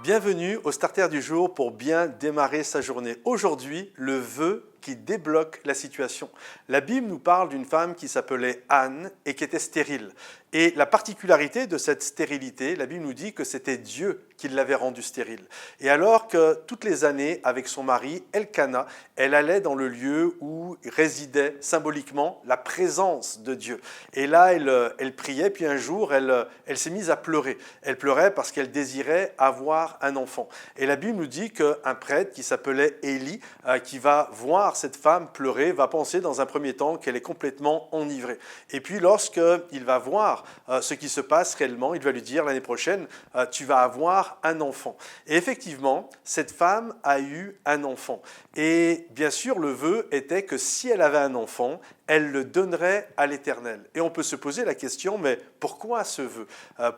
Bienvenue au Starter du jour pour bien démarrer sa journée. Aujourd'hui, le vœu qui débloque la situation. La Bible nous parle d'une femme qui s'appelait Anne et qui était stérile. Et la particularité de cette stérilité, la Bible nous dit que c'était Dieu qui l'avait rendue stérile. Et alors que toutes les années, avec son mari, Elkana, elle allait dans le lieu où résidait symboliquement la présence de Dieu. Et là, elle priait, puis un jour, elle s'est mise à pleurer. Elle pleurait parce qu'elle désirait avoir un enfant. Et la Bible nous dit qu'un prêtre qui s'appelait Élie, qui va voir cette femme pleurer, va penser dans un premier temps qu'elle est complètement enivrée. Et puis lorsqu'il va voir ce qui se passe réellement, il va lui dire l'année prochaine, tu vas avoir un enfant. Et effectivement, cette femme a eu un enfant. Et bien sûr, le vœu était que si elle avait un enfant, elle le donnerait à l'Éternel. Et on peut se poser la question, mais pourquoi ce vœu?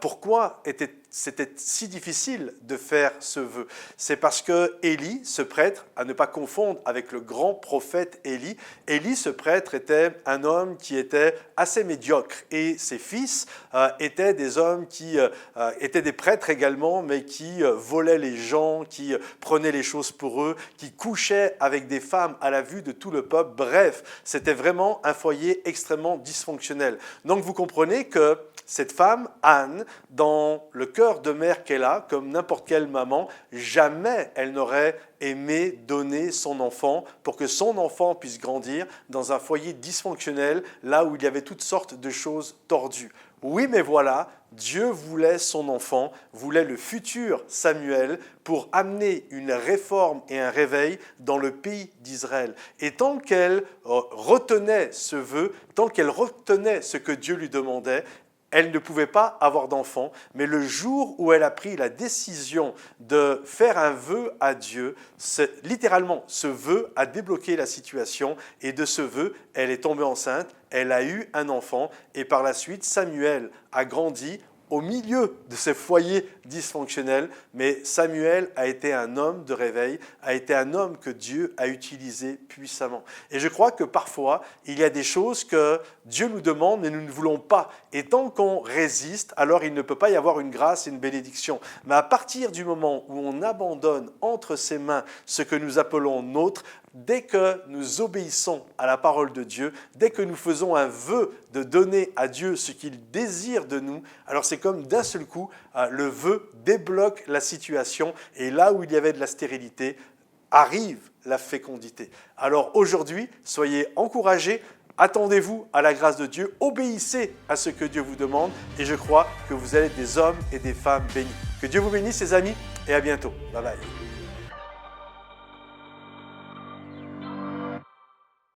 Pourquoi c'était si difficile de faire ce vœu? C'est parce que Élie, ce prêtre, à ne pas confondre avec le grand prophète Élie, Élie, ce prêtre, était un homme qui était assez médiocre. Et ses fils étaient des hommes qui étaient des prêtres également, mais qui volaient les gens, qui prenaient les choses pour eux, qui couchaient avec des femmes à la vue de tout le peuple. Bref, c'était vraiment un foyer extrêmement dysfonctionnel. Donc vous comprenez que cette femme, Anne, dans le cœur de mère qu'elle a, comme n'importe quelle maman, jamais elle n'aurait aimé donner son enfant pour que son enfant puisse grandir dans un foyer dysfonctionnel, là où il y avait toutes sortes de choses tordues. Oui, mais voilà, Dieu voulait son enfant, voulait le futur Samuel pour amener une réforme et un réveil dans le pays d'Israël. Et tant qu'elle retenait ce vœu, tant qu'elle retenait ce que Dieu lui demandait, elle ne pouvait pas avoir d'enfant, mais le jour où elle a pris la décision de faire un vœu à Dieu, littéralement, ce vœu a débloqué la situation et de ce vœu, elle est tombée enceinte, elle a eu un enfant et par la suite, Samuel a grandi au milieu de ces foyers dysfonctionnels, mais Samuel a été un homme de réveil, a été un homme que Dieu a utilisé puissamment. Et je crois que parfois, il y a des choses que Dieu nous demande, mais nous ne voulons pas. Et tant qu'on résiste, alors il ne peut pas y avoir une grâce et une bénédiction. Mais à partir du moment où on abandonne entre ses mains ce que nous appelons nôtre, dès que nous obéissons à la parole de Dieu, dès que nous faisons un vœu de donner à Dieu ce qu'il désire de nous, alors c'est comme d'un seul coup, le vœu débloque la situation et là où il y avait de la stérilité, arrive la fécondité. Alors aujourd'hui, soyez encouragés, attendez-vous à la grâce de Dieu, obéissez à ce que Dieu vous demande et je crois que vous allez être des hommes et des femmes bénis. Que Dieu vous bénisse, les amis, et à bientôt. Bye bye.